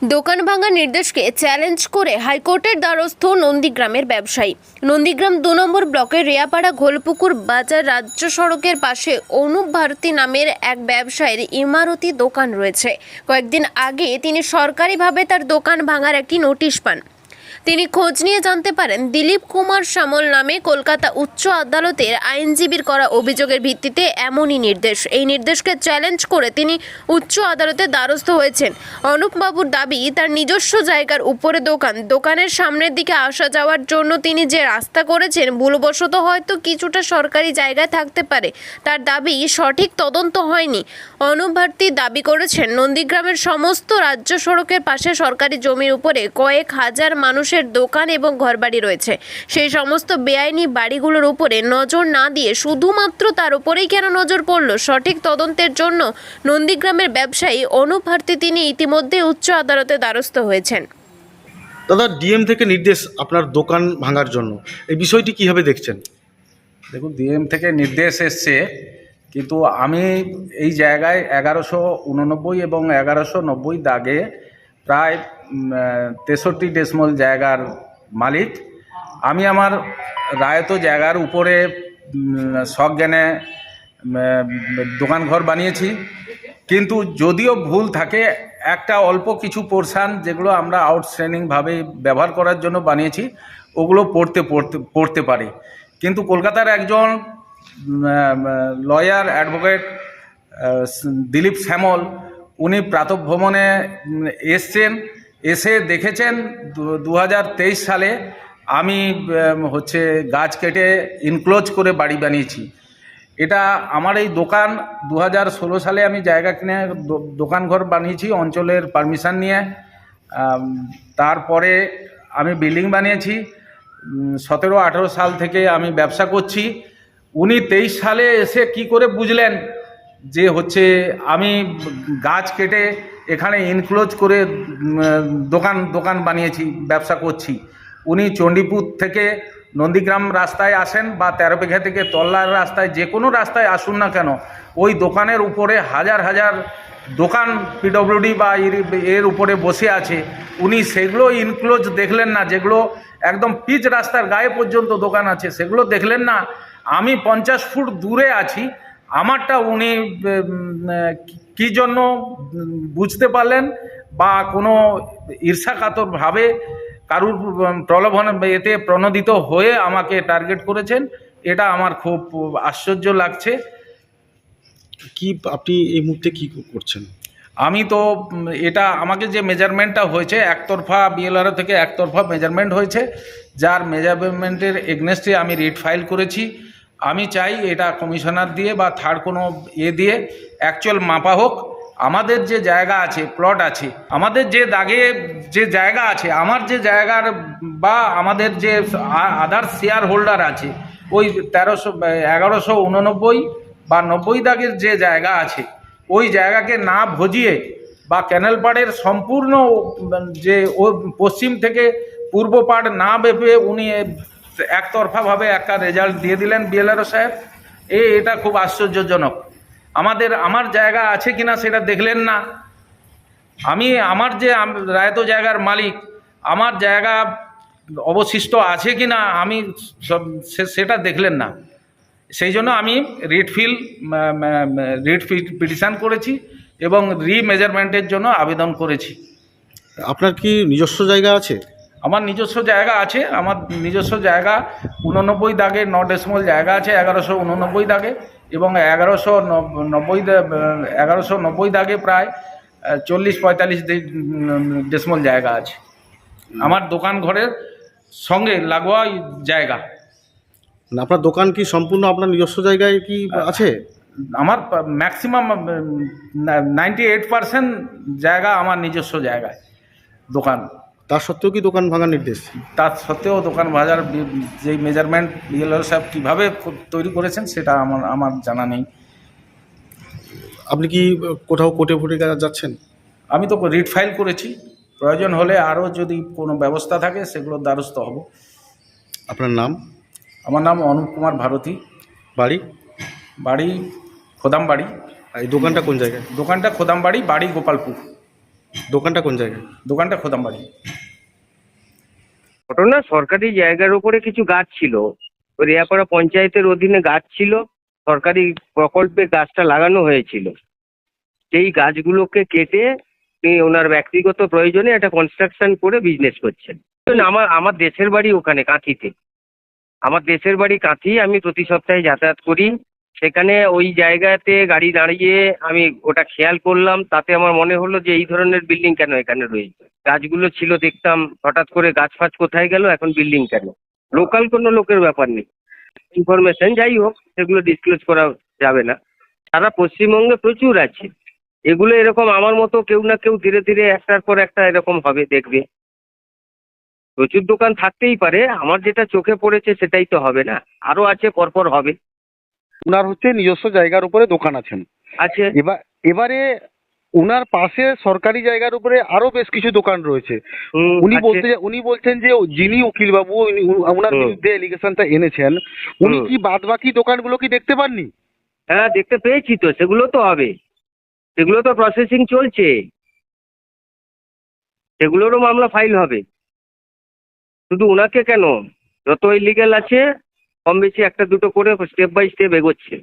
দোকান ভাঙার নির্দেশকে চ্যালেঞ্জ করে হাইকোর্টের দ্বারস্থ নন্দীগ্রামের ব্যবসায়ী। নন্দীগ্রাম ২ নম্বর ব্লকের রেয়াপাড়া ঘোলপুকুর বাজার রাজ্য সড়কের পাশে অনুপ ভারতী নামের এক ব্যবসায়ীর ইমারতি দোকান রয়েছে। কয়েকদিন আগে তিনি সরকারিভাবে তার দোকান ভাঙার একটি নোটিশ পান। তিনি খোঁজ নিয়ে জানতে পারেন দিলীপ কুমার সামল নামে কলকাতা উচ্চ আদালতের আইনজীবীর করা অভিযোগের ভিত্তিতে এমনই নির্দেশ। এই নির্দেশকে চ্যালেঞ্জ করে তিনি উচ্চ আদালতের দ্বারস্থ হয়েছেন। অনুপবাবুর দাবি, তার নিজস্ব জায়গার উপরে দোকানের সামনের দিকে আসা যাওয়ার জন্য তিনি যে রাস্তা করেছেন ভুলবশত হয়তো কিছুটা সরকারি জায়গায় থাকতে পারে। তার দাবি সঠিক তদন্ত হয়নি। অনুপ ভারতী দাবি করেছেন নন্দীগ্রামের সমস্ত রাজ্য সড়কের পাশে সরকারি জমির উপরে কয়েক হাজার মানুষের দোকান এবং ঘরবাড়ি রয়েছে। সেই সমস্ত বেআইনি বাড়িগুলোর উপরে নজর না দিয়ে শুধুমাত্র তার উপরেই কেন নজর পড়ল? সঠিক তদন্তের জন্য নন্দীগ্রামের ব্যবসায়ী অনুপ ভারতী তিনি ইতিমধ্যে উচ্চ আদালতে দ্বারস্থ হয়েছেন। দাদা, ডিএম থেকে নির্দেশ আপনার দোকান ভাঙার জন্য, এই বিষয়টি কিভাবে দেখছেন? দেখুন, ডিএম থেকে নির্দেশ এসছে, কিন্তু আমি এই জায়গায় 1189 এবং 1190 দাগে প্রায় 63 ডেসিমল জায়গার মালিক। আমি আমার রায়ত জায়গার উপরে সজ্ঞানে দোকানঘর বানিয়েছি, কিন্তু যদিও ভুল থাকে একটা অল্প কিছু পোর্শান যেগুলো আমরা আউটস্ট্যান্ডিংভাবে ব্যবহার করার জন্য বানিয়েছি, ওগুলো পড়তে পারে। কিন্তু কলকাতার একজন লয়ার অ্যাডভোকেট দিলীপ শ্যামল, উনি প্রাতঃভ্রমণে এসছেন, এসে দেখেছেন 2023 সালে আমি গাছ কেটে ইনক্লোজ করে বাড়ি বানিয়েছি। এটা আমার এই দোকান 2016 সালে আমি জায়গা কিনে দোকানঘর বানিয়েছি অঞ্চলের পারমিশন নিয়ে। তারপরে আমি বিল্ডিং বানিয়েছি। 17-18 সাল থেকে আমি ব্যবসা করছি। উনি 23 সালে এসে কি করে বুঝলেন যে আমি গাছ কেটে এখানে ইনক্লোজ করে দোকান বানিয়েছি, ব্যবসা করছি। উনি চণ্ডীপুর থেকে নন্দীগ্রাম রাস্তায় আসেন বা 13 বিঘা থেকে তল্লার রাস্তায়, যে কোনো রাস্তায় আসুন না কেন, ওই দোকানের উপরে হাজার হাজার দোকান পিডব্লিউডি বা এর উপরে বসে আছে। উনি সেগুলো ইনক্লোজ দেখলেন না, যেগুলো একদম পিচ রাস্তার গায়ে পর্যন্ত দোকান আছে, সেগুলো দেখলেন না। আমি 50 ফুট দূরে আছি, আমারটা উনি কী জন্য বুঝতে পারলেন বা কোনো ঈর্ষাকাতরভাবে কারুর প্রলোভন এতে প্রণোদিত হয়ে আমাকে টার্গেট করেছেন, এটা আমার খুব আশ্চর্য লাগছে। আপনি এই মুহূর্তে কি করছেন? আমি তো এটা আমাকে যে মেজারমেন্টটা হয়েছে একতরফা, বিএলআরও থেকে একতরফা মেজারমেন্ট হয়েছে, যার মেজারমেন্টের এগনেস্টে আমি রিট ফাইল করেছি। আমি চাই এটা কমিশনার দিয়ে বা থার্ড কোনো দিয়ে অ্যাকচুয়াল মাপা হোক। আমাদের যে জায়গা আছে, প্লট আছে, আমাদের যে দাগে যে জায়গা আছে, আমার যে জায়গার বা আমাদের যে আদার শেয়ার হোল্ডার আছে, ওই 1189 বা 90 দাগের যে জায়গা আছে, ওই জায়গাকে না ভজিয়ে বা ক্যানেল পাড়ের সম্পূর্ণ যে ও পশ্চিম থেকে পূর্ব পাড় না বেপে উনি একতরফাভাবে একটা রেজাল্ট দিয়ে দিলেন বিএলআরও সাহেব। এটা খুব আশ্চর্যজনক। আমার জায়গা আছে কিনা সেটা দেখলেন না। আমার যে রায়ত জায়গার মালিক, আমার জায়গা অবশিষ্ট আছে কিনা আমি সেটা দেখলেন না। সেই জন্য আমি রিট পিটিশন করেছি এবং রিমেজারমেন্টের জন্য আবেদন করেছি। আপনার কি নিজস্ব জায়গা আছে? আমার নিজস্ব জায়গা আছে। আমার নিজস্ব জায়গা 89 দাগে 9 ডেসিমল জায়গা আছে 1189 দাগে, এবং 1190 দাগে প্রায় 40-45 ডেসিমল জায়গা আছে। আমার দোকান ঘরের সঙ্গে লাগোয়া জায়গা। আপনার দোকান কি সম্পূর্ণ আপনার নিজস্ব জায়গায় কি আছে? আমার ম্যাক্সিমাম 98% জায়গা আমার নিজস্ব জায়গায় দোকান। তার সত্ত্বেও কি দোকান ভাঙার নির্দেশ? তার সত্ত্বেও দোকান ভাঙার যেই মেজারমেন্ট বিএলআর সাহেব কীভাবে তৈরি করেছেন সেটা আমার জানা নেই। আপনি কি কোথাও কোর্টে যাচ্ছেন? আমি তো রিট ফাইল করেছি, প্রয়োজন হলে আরও যদি কোনো ব্যবস্থা থাকে সেগুলোর দ্বারস্থ হব। আপনার নাম? আমার নাম অনুপ কুমার ভারতী। বাড়ি খোদামবাড়ি। এই দোকানটা কোন জায়গায়? দোকানটা খোদামবাড়ি, বাড়ি গোপালপুর। দোকানটা কোন জায়গায়? দোকানটা খোদামবাড়ি। ঘটনা সরকারি জায়গার উপরে কিছু গাছ ছিল, ওই রেয়াপাড়া পঞ্চায়েতের অধীনে গাছ ছিল, সরকারি প্রকল্পে গাছটা লাগানো হয়েছিল। সেই গাছগুলোকে কেটে তিনি ওনার ব্যক্তিগত প্রয়োজনে একটা কনস্ট্রাকশন করে বিজনেস করছেন। আমার আমার দেশের বাড়ি ওখানে কাঁথিতে। আমার দেশের বাড়ি কাঁথি, আমি প্রতি সপ্তাহে যাতায়াত করি। সেখানে ওই জায়গাতে গাড়ি দাঁড়িয়ে আমি ওটা খেয়াল করলাম, তাতে আমার মনে হলো যে এই ধরনের বিল্ডিং কেন এখানে রয়েছে। গাছগুলো ছিল, দেখতাম হঠাৎ করে গাছ ফাছ কোথায় গেল, এখন বিল্ডিং কেন। লোকাল কোনো লোকের ব্যাপার নেই, ইনফরমেশন যাই হোক সেগুলো ডিসক্লোজ করা যাবে না। সারা পশ্চিমবঙ্গে প্রচুর আছে এগুলো, এরকম আমার মতো কেউ না কেউ ধীরে ধীরে একটার পর একটা এরকম হবে, দেখবে। প্রচুর দোকান থাকতেই পারে, আমার যেটা চোখে পড়েছে সেটাই তো হবে না, আরো আছে, পরপর হবে। ওনার হচ্ছে নিজস্ব জায়গার উপরে দোকান আছেন। আছে। এবারে ওনার পাশে সরকারি জায়গার উপরে আরো বেশ কিছু দোকান রয়েছে। আছে। উনি বলছেন যে যিনি উকিল বাবু ওনার বিরুদ্ধে এলিগেশনটা এনেছেন, উনি কি বাদ বাকি দোকানগুলো কি দেখতে পাননি? হ্যাঁ, দেখতে পেয়েছি তো, সেগুলো তো হবে, সেগুলো তো প্রসেসিং চলছে, সেগুলোরও মামলা ফাইল হবে। শুধু ওনাকে কেন, যত ইলিগেল আছে কম বেশি একটা দুটো করে স্টেপ বাই স্টেপ এগোচ্ছে।